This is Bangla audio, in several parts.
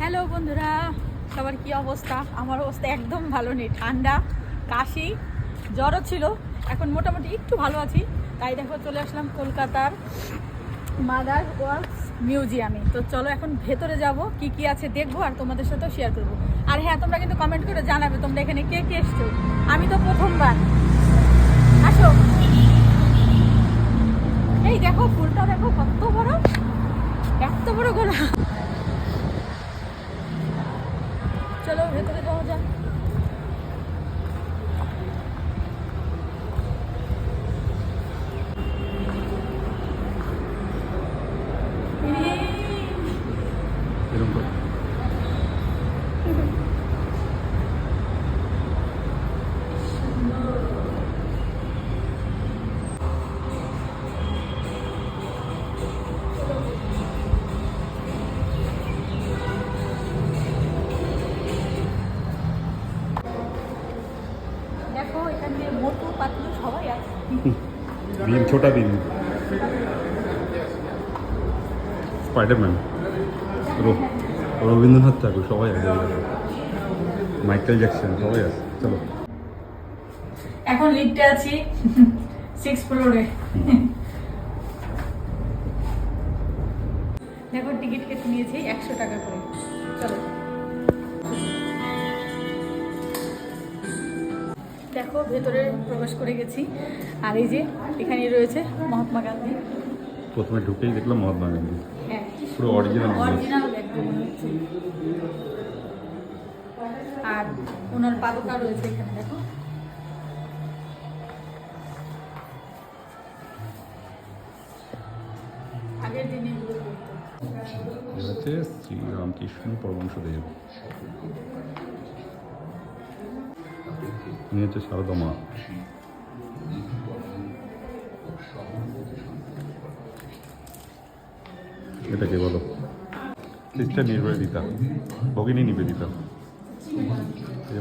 হ্যালো বন্ধুরা, সবার কি অবস্থা? আমার অবস্থা একদম ভালো নেই, ঠান্ডা, কাশি, জ্বরও ছিল। এখন মোটামুটি একটু ভালো আছি। তাই দেখো চলে আসলাম কলকাতার মাদার ওয়ার্কস মিউজিয়ামে। তো চলো এখন ভেতরে যাব, কি কি আছে দেখবো আর তোমাদের সাথেও শেয়ার করবো। আর হ্যাঁ, তোমরা কিন্তু কমেন্ট করে জানাবে তোমরা এখানে কে কে এসছো। আমি তো প্রথমবার। আসো, এই দেখো ফুলটা দেখো কত বড়, এত বড় গোলা। চলো ভেতরে যাওয়া যাক। দেখো এখানে মোটু পাতলু সবাই আছে। ভীম, ছোটা ভীম, স্পাইডারম্যান, রবীন্দ্রনাথ ঠাকুর সবাই আছে, মাইকেল জ্যাকসন সবাই আছে। চলো এখন লিফটে আছি 6th ফ্লোরে। দেখো টিকিট কেটে নিয়েছি 100 টাকা করে। চলো দেখো ভেতরে প্রবেশ করে গেছি। আর এই যে এখানে রয়েছে মহাত্মা গান্ধী। প্রথমে ঢুকেই দেখলাম মহাত্মা গান্ধী, হ্যাঁ পুরো অরিজিনাল। একদম মনে হচ্ছে। আর ওনার পাদুকা রয়েছে এখানে দেখো। আগের দিনে এগুলো করতো। হচ্ছে শ্রী রামকৃষ্ণ পরমহংসদেব, ইনি হচ্ছে সারদা মা। এটাকে বলো সিস্টার নিবেদিতা, ভগিনী নিবেদিতা,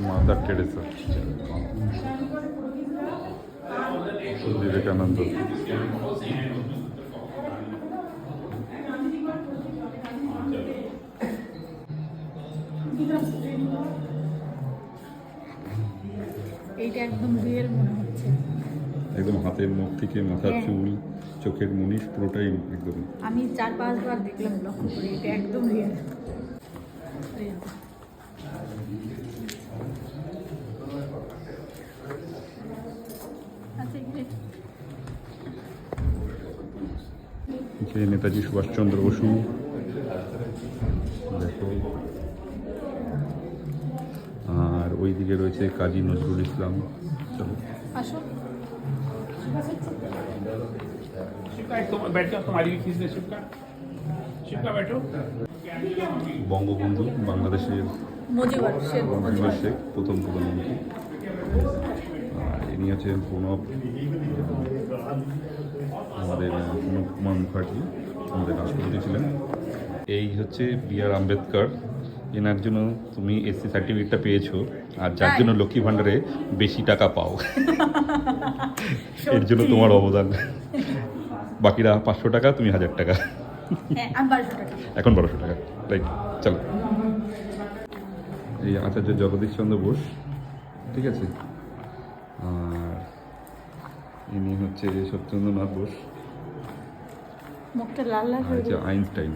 মাদার টেরেসা, বিবেকানন্দ। এইটা একদম রিয়েল মনে হচ্ছে। একদম হাতের মুখ থেকে মাথার চুল, চোখের মুনিশ পুরোটাই একদম। আমি 4-5 বার দেখলাম, লক্ষ্য করে, এটা একদম রিয়েল। নেতাজি সুভাষচন্দ্র বসু দেখো, আর ওই দিকে রয়েছে কাজী নজরুল ইসলাম। চলো আসো। বঙ্গবন্ধু, বাংলাদেশের মুজিবুর শেখ, প্রথম প্রধানমন্ত্রী। আর ইনি হচ্ছেন প্রণব, আমাদের প্রণব কুমার মুখার্জি, আমাদের রাষ্ট্রপতি ছিলেন। এই হচ্ছে বি.আর. আম্বেদকর, এনার জন্য তুমি এসসি সার্টিফিকেটটা পেয়েছো, আর যার জন্য লক্ষ্মী ভাণ্ডারে বেশি টাকা পাও, এর জন্য তোমার অবদান। বাকিরা 500 টাকা, তুমি 1000 টাকা, এখন 1200 টাকা। রাইট, চলো। এই আচার্য জগদীশ চন্দ্র বোস, ঠিক আছে। আর ইনি হচ্ছে সত্যেন্দ্রনাথ বোস, মুখটা লাল লাল আর হচ্ছে আইনস্টাইন।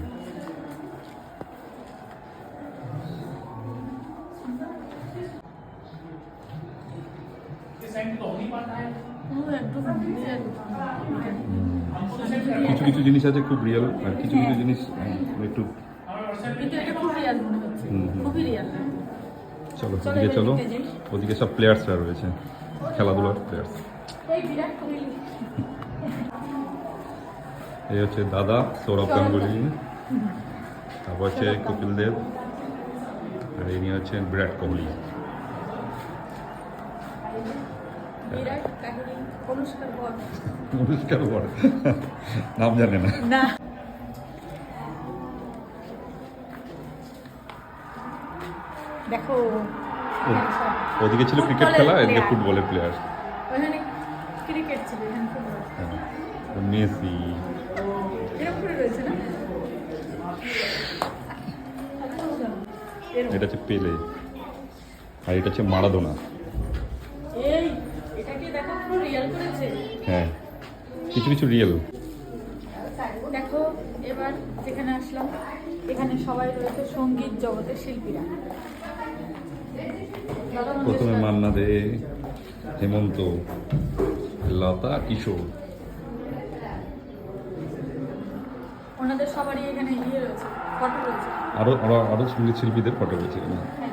কিছু কিছু জিনিস আছে খুব রিয়েল, আর কিছু কিছু জিনিস একটু। চলো ওদিকে চলো, ওদিকে সব প্লেয়ার্সরা রয়েছে, খেলাধুলার প্লেয়ার্স। এই হচ্ছে দাদা সৌরভ গাঙ্গুলি, তারপর হচ্ছে কপিল দেব, আর ইনি হচ্ছেন বিরাট কোহলি। অনুষ্কার বড় নাম জানে না। দেখো ওদিকে ছিল ক্রিকেট খেলা, এদিকে ফুটবলের প্লেয়ার। ক্রিকেট ছিল, মেসি, এরকম করে রয়েছে না। এরকম। এটা হচ্ছে পেলে, আর এটা হচ্ছে মারাদোনা। এই এটাকে দেখো পুরো রিয়েল করেছে। হ্যাঁ, কিছু কিছু রিয়েল। দেখো এবার যেখানে আসলাম এখানে সবাই রয়েছে সঙ্গীত জগতের শিল্পীরা। লতা প্রথমে মঙ্গেশকর, মান্না দে, হেমন্ত, লতা, কিশোর। ওনাদের সবারই এখানে ইয়ে রয়েছে, ফটো রয়েছে। আরো আরো আরো সঙ্গীত শিল্পীদের ফটো রয়েছে এখানে। হ্যাঁ